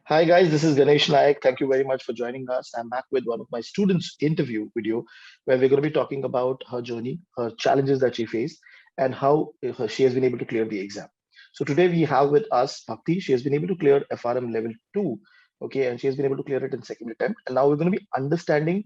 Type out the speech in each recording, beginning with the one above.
Hi guys, this is Ganesh Nayak. Thank you very much for joining us. I'm back with one of my students' interview video where we're going to be talking about her journey, her challenges that she faced, and how she has been able to clear the exam. So today we have with us Bhakti. She has been able to clear FRM level 2, okay, and she has been able to clear it in second attempt. And now we're going to be understanding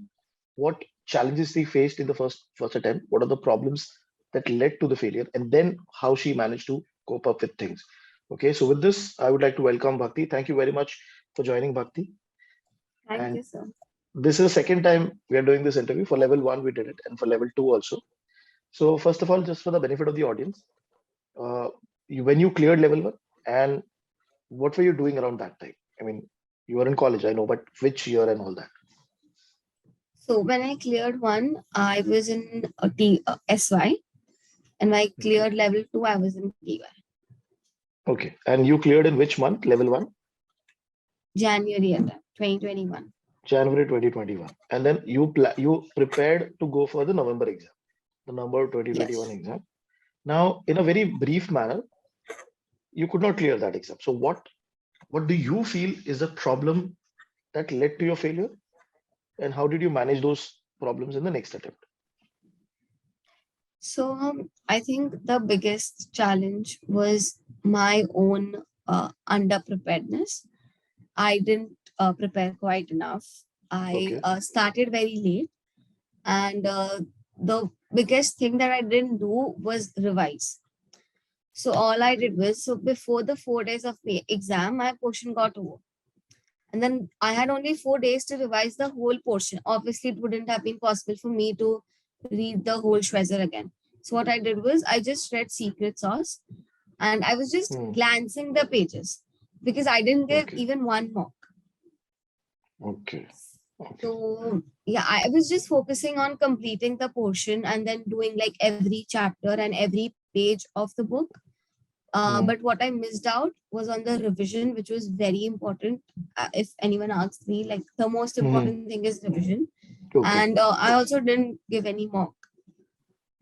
what challenges she faced in the first attempt, what are the problems that led to the failure, and then how she managed to cope up with things. Okay, so with this, I would like to welcome Bhakti. Thank you very much for joining, Bhakti. Thank And you, sir. this is the second time we are doing this interview. For level 1, we did it, and for level 2 also. So first of all, just for the benefit of the audience, uh, when you cleared level 1, and what were you doing around that time? I mean, you were in college, I know, but which year and all that? So when I cleared one, I was in SY, and when I Okay. cleared level 2, I was in TY. Okay. And you cleared in which month? Level 1? January at that, 2021. January 2021. And then you prepared to go for the November exam, the November 2021 Yes. exam. Now, in a very brief manner, you could not clear that exam. So what do you feel is the problem that led to your failure, and how did you manage those problems in the next attempt? So I think the biggest challenge was my own underpreparedness. I didn't prepare quite enough. I Okay. started very late, and the biggest thing that I didn't do was revise. So all I did was, so before the 4 days of the exam, my portion got over. And then I had only 4 days to revise the whole portion. Obviously, it wouldn't have been possible for me to read the whole Shwezzer again. So what I did was I just read Secret Sauce and I was just Hmm. glancing the pages because I didn't give Okay. even one mock. Okay. Okay. So yeah, I was just focusing on completing the portion and then doing like every chapter and every page of the book. Hmm. But what I missed out was on the revision, which was very important. If anyone asks me, like the most Hmm. important thing is revision. Okay. And I also didn't give any mock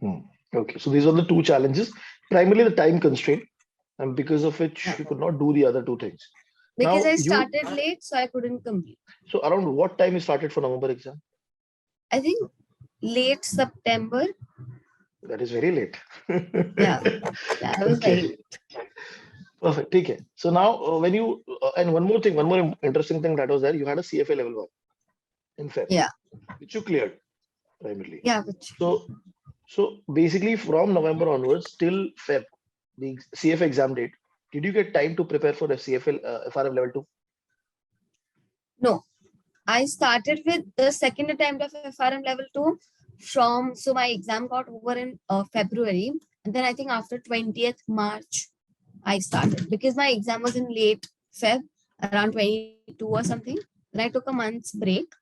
Hmm. Okay. So these are the two challenges, primarily the time constraint, and because of which you could not do the other two things. because Now I you, started late, so I couldn't complete. so around what time you started for November exam? I think late September. That is very late. Yeah, yeah, I was very Okay. late. Perfect. Okay. So now when you, and one more thing, one more interesting thing that was there, you had a CFA level 1 in Feb, Yeah, which you cleared primarily. yeah, which So, so basically from November onwards till Feb, the CFA exam date, did you get time to prepare for the CFL FRM level 2? no. I started with the second attempt of FRM level 2 from, so my exam got over in February. And then I think after 20th March, I started because my exam was in late Feb, around 22 or something. Then I took a month's break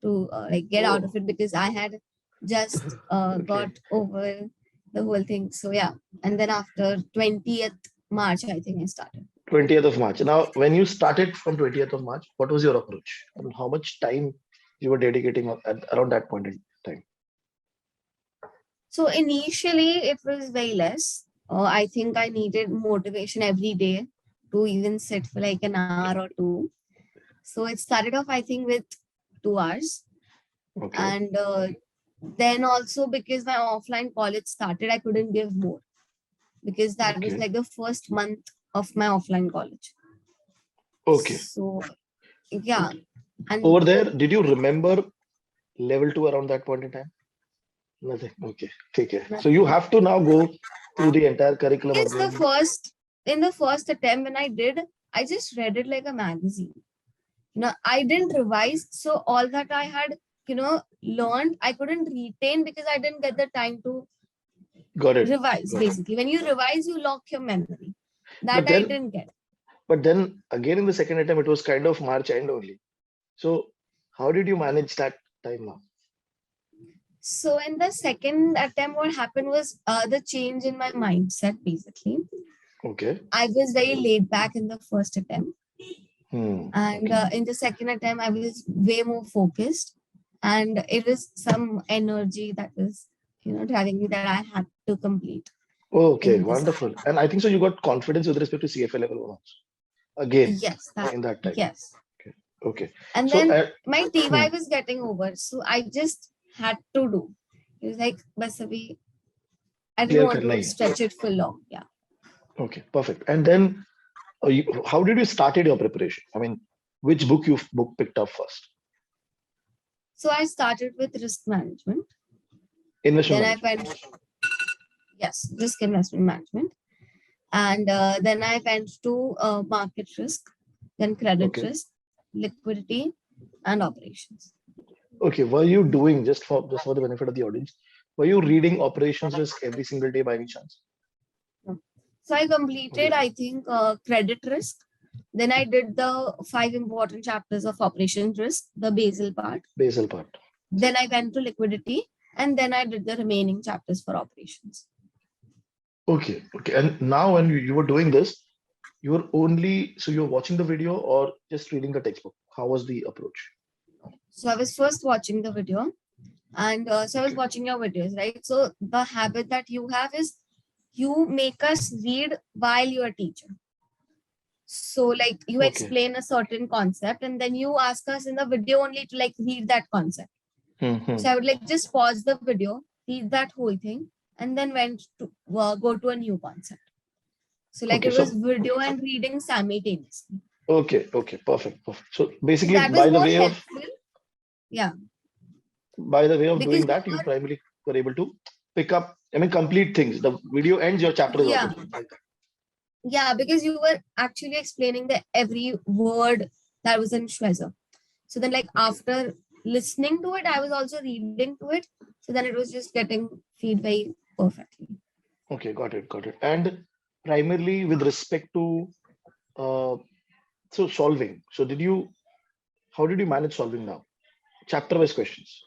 to like get out of Oh, it because I had just got okay. over the whole thing. So yeah, and then after 20th March, I think I started. 20th of March. Now, when you started from 20th of March, what was your approach? And how much time you were dedicating around that point in time? So initially, it was very less. I think I needed motivation every day to even sit for like an hour or two. So it started off, I think, with 2 hours. Okay. And then also because my offline college started, I couldn't give more because that was Okay. like the first month of my offline college. Okay. So yeah, Okay. and Over there, did you remember level 2 around that point in time? Nothing. Okay. Take care. So you nothing. have to now go through the entire curriculum Because the again. first in the first attempt when I did, I just read it like a magazine. I didn't revise, so all that I had learned, I couldn't retain because I didn't get the time to Got it. revise. Got it. Basically, when you revise, you lock your memory. That But I then, didn't get. again in the second attempt, it was kind of March end only. So how did you manage that time now? So in the second attempt, what happened was the change in my mindset. Basically, Okay. I was very laid back in the first attempt, Hmm. and Okay. in the second attempt, I was way more focused, and it was some energy that was telling me that I had to complete Okay. in this Wonderful. attempt. And I think so. You got confidence with respect to CFA level 1 also. again Yes, in that time. yes. Okay. Okay. And So, then my hmm, TY was getting over, so I just had to do. It was like, bas abhi, I didn't clear want karna to hi hai. stretch it for long. Yeah. Okay, perfect. And then, how did you started your preparation? I mean, which book picked up first? So I started with risk management. Investment Then I management. went, yes, risk investment management. And then I went to market risk, then credit Okay. risk, liquidity, and operations. Okay. Were you doing just for the benefit of the audience? Were you reading operations risk every single day by any chance? No. So I completed, Okay. I think, credit risk. Then I did the 5 important chapters of operations risk, the basal part. Basal part. Then I went to liquidity, and then I did the remaining chapters for operations. Okay. Okay. And now when you were doing this, you were only so you were watching the video or just reading the textbook? How was the approach? So I was first watching the video, and so I was Okay. watching your videos, right? So the habit that you have is you make us read while you are teaching. So like you Okay. explain a certain concept, and then you ask us in the video only to like read that concept. Hmm. So I would like just pause the video, read that whole thing, and then went to go to a new concept. So like Okay. it was So video and reading simultaneously. okay. Okay. Perfect. Perfect. So So basically, that was more helpful. Yeah, by the way of because doing you that, you were, primarily were able to pick up, I mean, complete things. The video ends, your chapter is also yeah, done, like that. yeah, because you were actually explaining the every word that was in Shweza. So then like Okay. after listening to it, I was also reading to it. So then it was just getting feed very perfectly. Okay. Got it. Got it. And primarily with respect to uh, so solving. So how did you manage solving now? Chapter wise questions.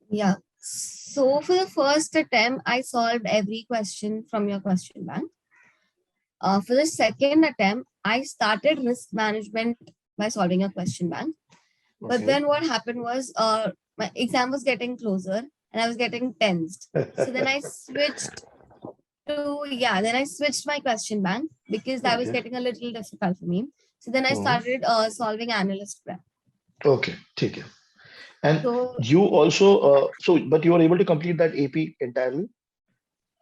Yeah. So for the first attempt, I solved every question from your question bank. For the second attempt, I started risk management by solving a question bank. But Okay. then what happened was my exam was getting closer and I was getting tensed. So then I switched then I switched my question bank because that was Okay. getting a little difficult for me. So then I Hmm. started solving analyst prep. Okay. Take it. And So you also but you were able to complete that AP entirely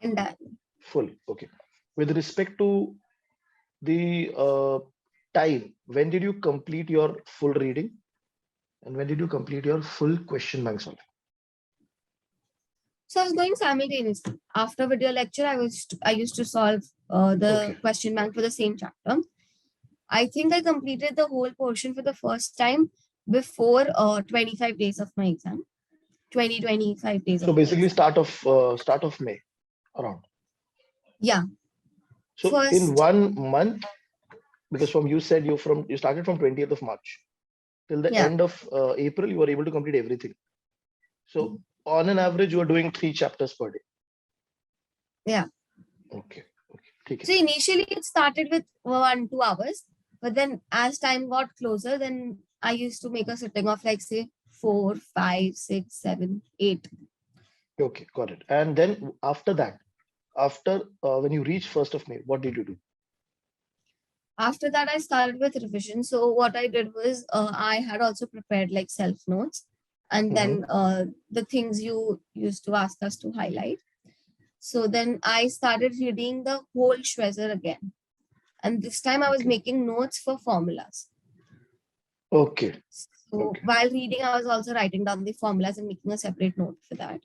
in that, full. Okay. With respect to the time, when did you complete your full reading? And when did you complete your full question bank solving? so I was going simultaneously. After video lecture, I used to solve the Okay. question bank for the same chapter. I think I completed the whole portion for the first time before 25 days of my exam. 25 days So of my basically, exam. start of May around. Yeah. So in First, 1 month, because from you started from 20th of March till the yeah. end of April, you were able to complete everything. So on an average, you are doing 3 chapters per day. Yeah. Okay. Okay. ठीक So है. initially it started with 1, 2 hours, but then as time got closer, then I used to make a sitting of like say 4, 5, 6, 7, 8. Okay, got it. And then after that, after when you reach 1st of May, what did you do? After that, I started with revision. So what I did was I had also prepared like self notes, and Hmm. then the things you used to ask us to highlight. So then I started reading the whole Schwezer again. And this time I was Okay. making notes for formulas. Okay. So Okay. while reading, I was also writing down the formulas and making a separate note for that.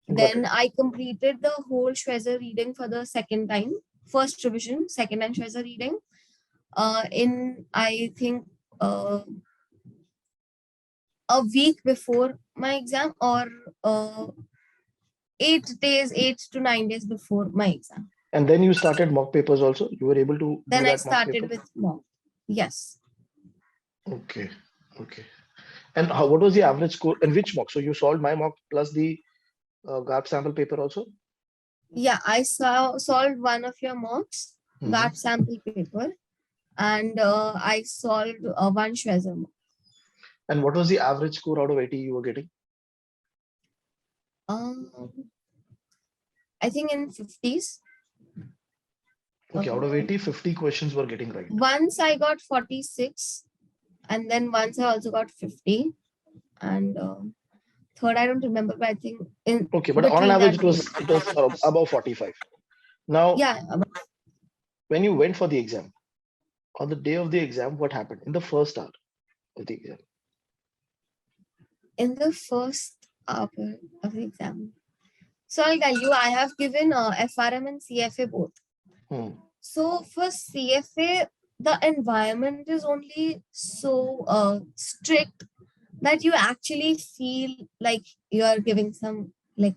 Got Then it. I completed the whole Schwezer reading for the second time, first revision, second time Schwezer reading. In I think a week before my exam or 8 days, 8 to 9 days before my exam. And then you started mock papers also. You were able to do Then I that mock started paper. with mock. Yes. Okay. Okay. And what was the average score and which mock? So you solved my mock plus the GAP sample paper also? Yeah, I solved one of your mocks, Hmm. that sample paper, and I solved one Schwezer mock. And what was the average score out of 80 you were getting? Um, I think in 50s. Okay, out of 80, 50 questions were getting right. Once I got 46, and then once I also got 50, and third I don't remember, but I think in Okay, but on an between average, that it was above 45. Now, yeah, when you went for the exam, on the day of the exam, what happened in the first hour of the exam? in the first hour of the exam. So I'll tell you, I have given FRM and CFA both. So for CFA, the environment is only so strict that you actually feel like you are giving some like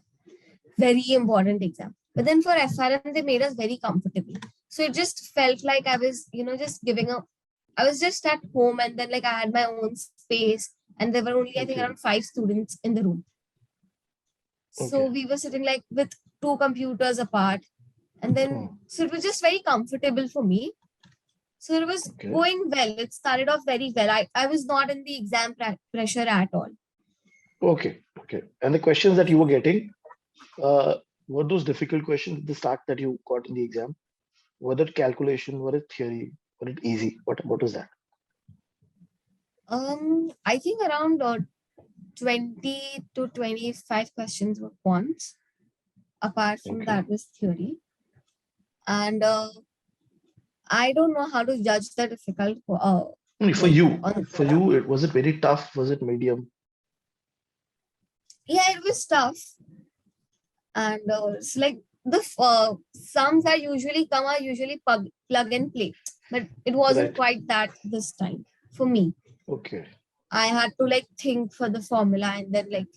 very important exam. But then for FRM, they made us very comfortable. So it just felt like I was, just giving up. I was just at home, and then like I had my own space, and there were only I think around 5 students in the room. So we were sitting like with 2 computers apart, and then so it was just very comfortable for me. So it was going well. It started off very well. I was not in the exam pressure at all. Okay. And the questions that you were getting, were those difficult questions at the start that you got in the exam? Were it calculation? Were it theory? Were it easy? What was that? I think around 20 to 25 questions were quants. Apart from that was theory. And I don't know how to judge the difficult. For you, was it very tough? Was it medium? Yeah, it was tough. And it's like the sums that usually come are usually plug and play, but it wasn't quite that this time for me. Okay. I had to like think for the formula, and then like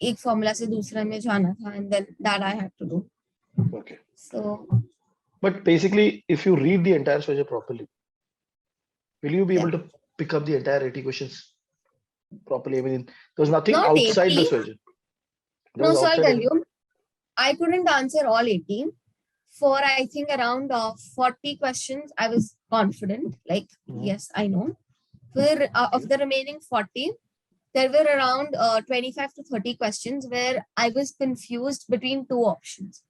एक formula से दूसरा में जाना था, and then that I had to do. Okay. So. But basically, if you read the entire Swagger properly, will you be able to pick up the entire 80 questions properly? I mean, there was nothing Not outside 80. the Swagger. No, so I'll tell you, I couldn't answer all 80. For I think around 40 questions, I was confident. Like, yes, I know. For of the remaining 40, there were around 25 to 30 questions where I was confused between 2 options.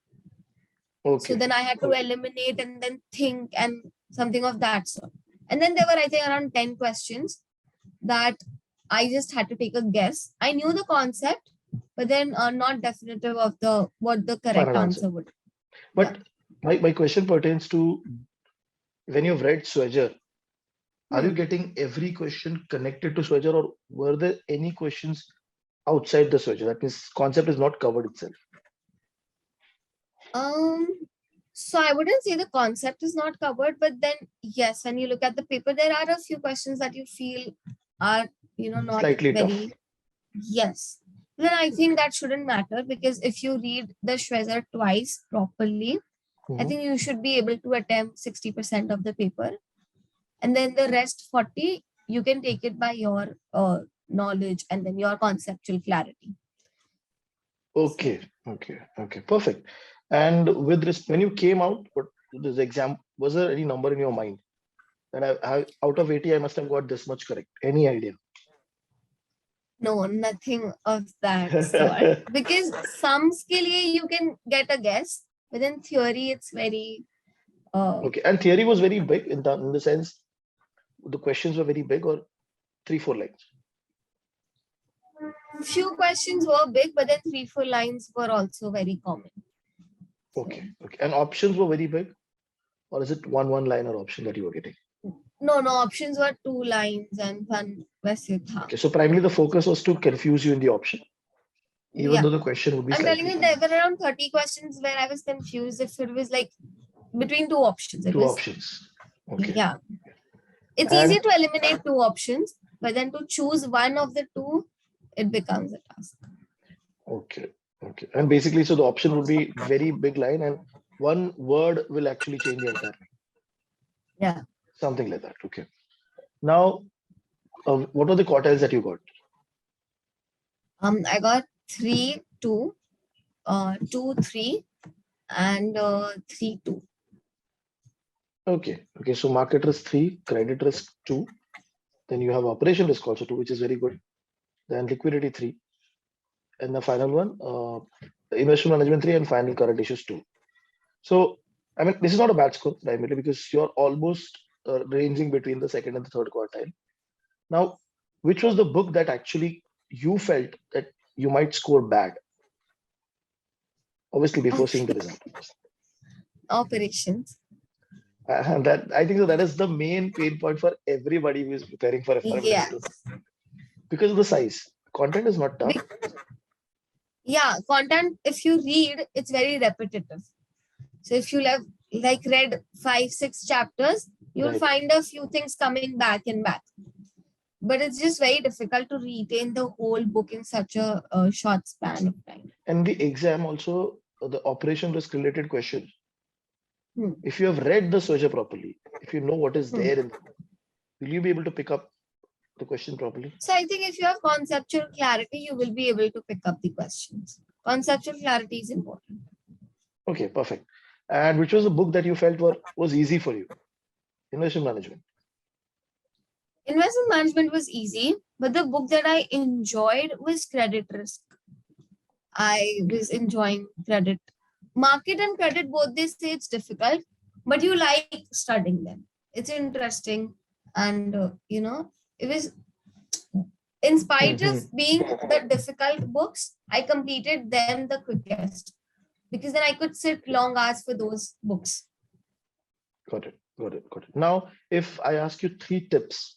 So then I had to eliminate and then think and something of that sort. And then there were, I think, around 10 questions that I just had to take a guess. I knew the concept, but then not definitive of what the correct answer would. But my question pertains to when you've read Swagger, are you getting every question connected to Swagger, or were there any questions outside the Swagger? That means concept is not covered itself. So I wouldn't say the concept is not covered, but then yes, when you look at the paper, there are a few questions that you feel are not slightly very tough. Yes. Then I think that shouldn't matter, because if you read the Schwezer twice properly, I think you should be able to attempt 60% of the paper. And then the rest 40, you can take it by your knowledge and then your conceptual clarity. Okay. Perfect. And with this, when you came out, what this exam, was there any number in your mind? And I out of 80, I must have got this much correct. Any idea? No, nothing of that sort. Because sums ke liye you can get a guess, but in theory it's very. Okay, and theory was very big in the sense the questions were very big, or 3-4 lines. Few questions were big, but then 3-4 lines were also very common. Okay. And options were very big, or is it one liner option that you were getting? No, options were 2 lines and one वैसे था. Okay, so primarily the focus was to confuse you in the option, even though the question would be. I'm telling you, there were around 30 questions where I was confused if it was like between 2 options. Options. Okay. Yeah. It's easy to eliminate 2 options, but then to choose one of the 2, it becomes a task. Okay. And basically, so the option would be very big line, and one word will actually change the entire thing. Yeah. Something like that. Okay. Now, what were the quartiles that you got? I got 3, 2, 2, 3, and 3, 2. Okay. So market risk 3, credit risk 2. Then you have operation risk also 2, which is very good. Then liquidity 3. And the final one, investment management 3, and final current issues 2. So I mean, this is not a bad score primarily because you're almost ranging between the second and the third quartile. Now, which was the book that actually you felt that you might score bad? Obviously, before seeing the result. Operations. And that I think that is the main pain point for everybody who is preparing for FRM level Yeah. 2 because of the size. Content is not tough. Yeah, content, if you read, it's very repetitive. So if you have like read 5-6 chapters, you'll Right. find a few things coming back and back. But it's just very difficult to retain the whole book in such a short span of time. And the exam also, the operation risk related questions. Hmm. If you have read the searcher properly, if you know what is Hmm. there in the book, will you be able to pick up the question properly? So I think if you have conceptual clarity, you will be able to pick up the questions. Conceptual clarity is important. Okay, perfect. And which was the book that you felt was easy for you? Investment management. Investment management was easy, but the book that I enjoyed was credit risk. I was enjoying credit. Market and credit, both they say it's difficult, but you like studying them. It's interesting. And, it was, in spite of being the difficult books, I completed them the quickest because then I could sit long hours for those books. Got it. Got it. Got it. Now, if I ask you three tips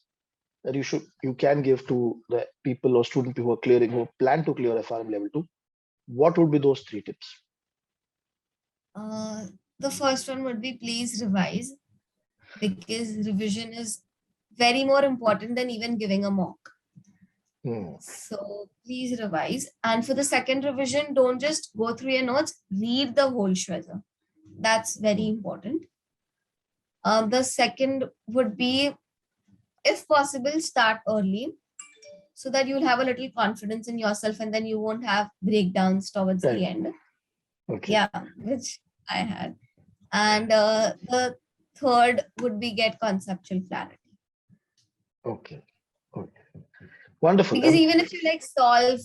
that you can give to the people or students who are clearing, who plan to clear FRM level 2, what would be those three tips? The first one would be please revise, because revision is very more important than even giving a mock. So please revise. And for the second revision, don't just go through your notes, read the whole Shweta. That's very important. The second would be, if possible, start early so that you'll have a little confidence in yourself and then you won't have breakdowns towards Right. the end. Okay. Yeah, which I had. And the third would be get conceptual clarity. Okay. Okay. Wonderful. Because even if you like solve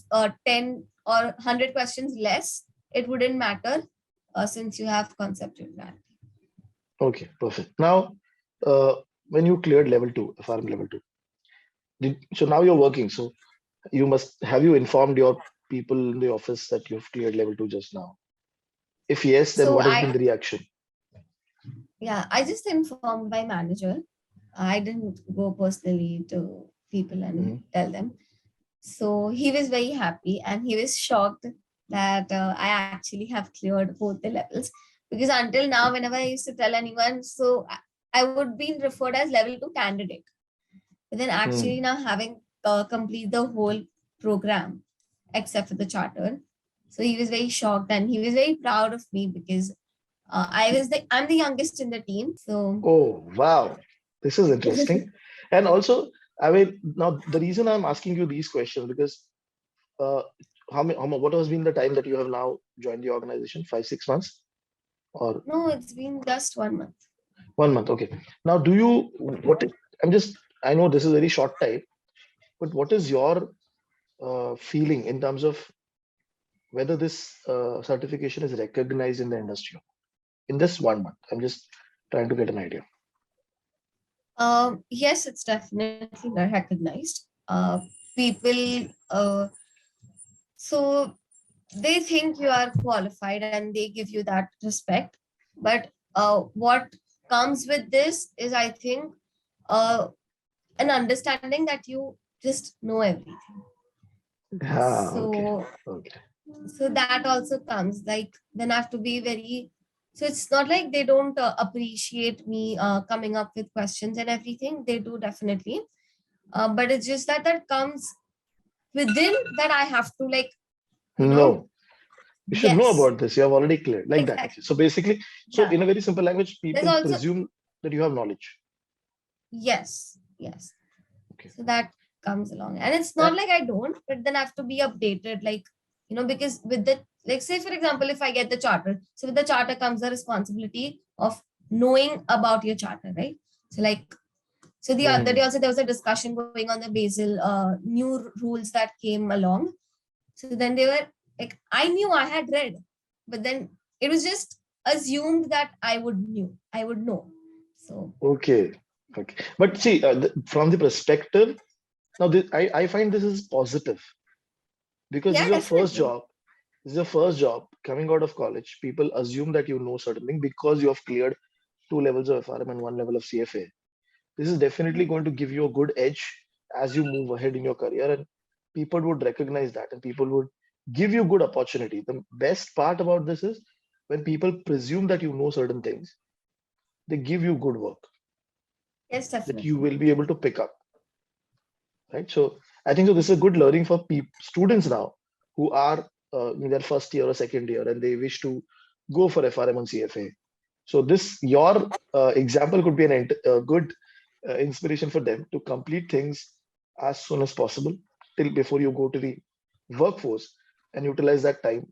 10 or 100 questions less, it wouldn't matter since you have conceptual clarity. Okay, perfect. Now, when you cleared level 2, FRM level 2, so now you're working. So have you informed your people in the office that you've cleared level 2 just now? If yes, then So what has been the reaction? Yeah, I just informed my manager. I didn't go personally to people and tell them. So he was very happy and he was shocked that I actually have cleared both the levels. Because until now, whenever I used to tell anyone, so I would be referred as level 2 candidate. But then actually now having complete the whole program except for the charter. So he was very shocked and he was very proud of me because I'm the youngest in the team. So Oh, wow. This is interesting. And also, I mean, now the reason I'm asking you these questions because what has been the time that you have now joined the organization? 5-6 months? Or no, it's been just 1 month. 1 month. Okay. Now, I know this is a very short time, but what is your feeling in terms of whether this certification is recognized in the industry in this 1 month? I'm just trying to get an idea. Yes, it's definitely recognized. People, so they think you are qualified and they give you that respect. But what comes with this is, I think, an understanding that you just know everything. So, Okay. so that also comes, like, then I have to be very, so it's not like they don't appreciate me coming up with questions and everything. They do definitely. But it's just that comes within that I have to like, No, you should know yes, about this. You have already cleared like that. exactly. So basically, Yeah. in a very simple language, There's people also, presume that you have knowledge. yes. Okay. So that comes along. And it's not like I don't, but then I have to be updated, like, because with the, like, say, for example, if I get the charter, so with the charter comes the responsibility of knowing about your charter, right? So, like, so the other day also there was a discussion going on the Basel new rules that came along. So then they were like, I knew I had read, but then it was just assumed that I would know. So Okay. Okay. But see, from the perspective, now I find this is positive because this yeah, is your first definitely. job. This is your first job coming out of college. People assume that you know certain thing because you have cleared 2 levels of FRM and 1 level of CFA. This is definitely going to give you a good edge as you move ahead in your career, and people would recognize that and people would give you good opportunity. The best part about this is when people presume that you know certain things, they give you good work Yes, that you definitely. will be able to pick up, right? So I think so this is a good learning for students now who are in their first year or second year and they wish to go for FRM and CFA. So this your example could be a good inspiration for them to complete things as soon as possible till before you go to the workforce and utilize that time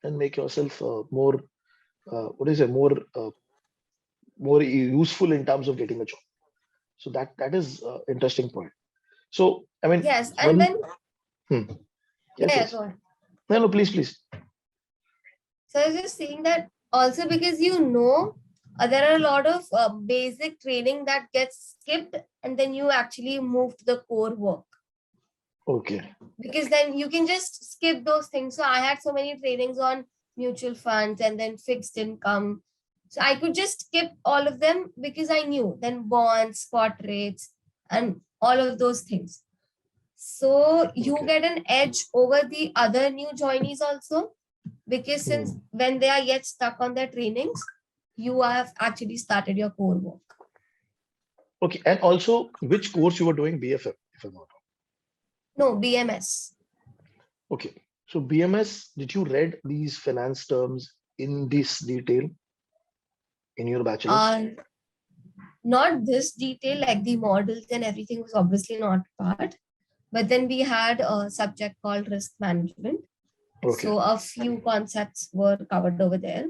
and make yourself more what is it more useful in terms of getting a job. So that is interesting point. So I mean Yes, and one then hmm, yes, yeah, yes, go on. no, please. So I was just saying that also because there are a lot of basic training that gets skipped, and then you actually move to the core work, Okay. because then you can just skip those things. So I had so many trainings on mutual funds and then fixed income. So I could just skip all of them because I knew then bonds, spot rates, and all of those things. So you Okay. get an edge over the other new joinees also, because since Hmm. when they are yet stuck on their trainings, you have actually started your core work. Okay. And also, which course you were doing? BFM, if I'm not wrong. No, BMS. Okay. So BMS, did you read these finance terms in this detail in your bachelor's? Uh, Not this detail, like the models and everything was obviously not part. But then we had a subject called risk management. Okay. So a few concepts were covered over there.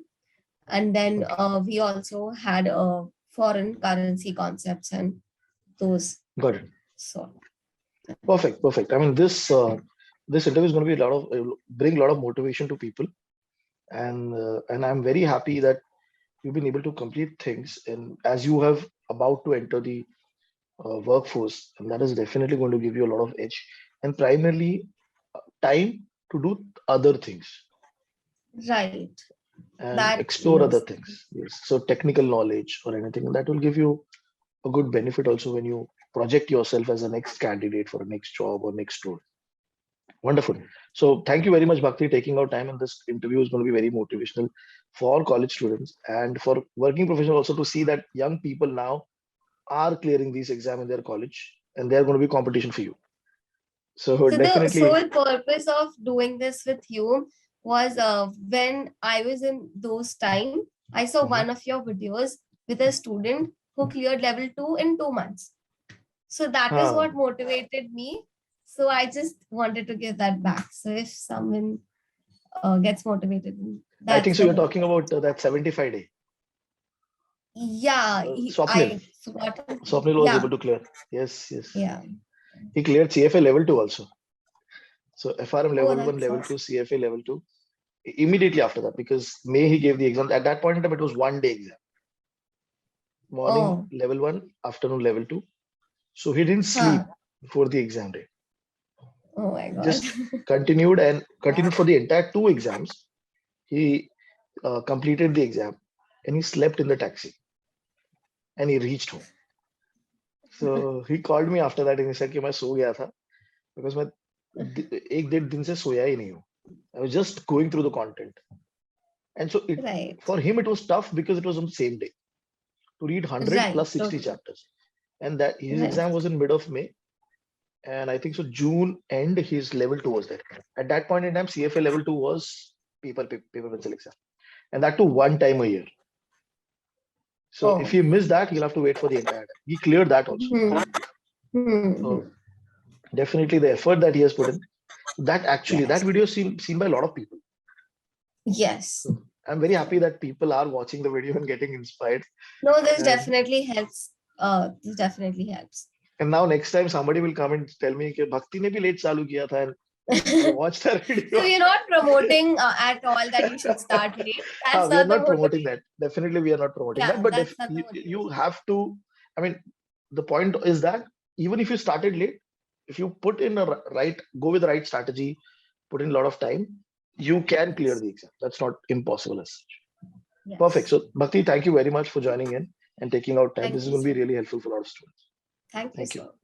And then Okay. we also had foreign currency concepts and those. Got it. So Perfect. Perfect. I mean, this interview is going to be a lot of bring a lot of motivation to people, and I'm very happy that you've been able to complete things, and as you have about to enter the workforce, and that is definitely going to give you a lot of edge, and primarily time to do other things right. and That explore other yes. things. Yes. So technical knowledge or anything that will give you a good benefit also when you project yourself as a next candidate for a next job or next role. Wonderful. So thank you very much, Bhakti. Taking our time in this interview is going to be very motivational for college students and for working professionals also to see that young people now are clearing these exams in their college and they're going to be competition for you. So So the definitely, sole purpose of doing this with you was when I was in those time, I saw one mhm. of your videos with a student who cleared level 2 in 2 months. So that is Ah, what motivated me. So I just wanted to give that back. So if someone gets motivated, I that's think so. the You're whole talking point. about that 75 day. Yeah, Swapnil. I forgot. Swapnil was Yeah, able to clear. Yes, yes. yeah. He cleared CFA level 2 also. So FRM Oh, level 1, that's level 2, awesome. CFA level 2. Immediately after that, because May he gave the exam. At that point in time, it was 1 day exam. Morning Oh, level 1, afternoon level 2. So he didn't huh. sleep before the exam day. Oh my God. Just continued for the entire 2 exams. He completed the exam and he slept in the taxi and he reached home. So he called me after that and he said कि मैं सो गया था because मैं 1 1.5 दिन से सोया ही नहीं हूँ. I was just going through the content. And so it Right. for him it was tough because it was on the same day to read 100 Right. plus 60 Totally. chapters. And that his Right. exam was in mid of May. And I think so June end his level 2 was there. At that point in time, CFA level 2 was paper pencil exam. And that too 1 time a year. So if Oh. you miss that, you'll have to wait for the entire time. He cleared that also. Hmm. Hmm. So definitely the effort that he has put in. That actually that Yes. video is seen by a lot of people. Yes. So I'm very happy that people are watching the video and getting inspired. No, this And definitely helps. This definitely helps. now next time somebody will come and tell me कि भक्ति ने भी late चालू किया था I watched her video. So you're not promoting at all that you should start late. That's We are not the not promoting motivation. that. Definitely, we are not promoting Yeah, that. But that's if not the you motivation. have to, I mean, the point is that even if you started late, if you put in a go with the right strategy, put in a lot of time, you can clear Yes. the exam. That's not impossible as such. Perfect. Yes. So, Bhakti, thank you very much for joining in and taking out time. Thank This is you going to so be much. really helpful for our students. Thank you Thank you. so much.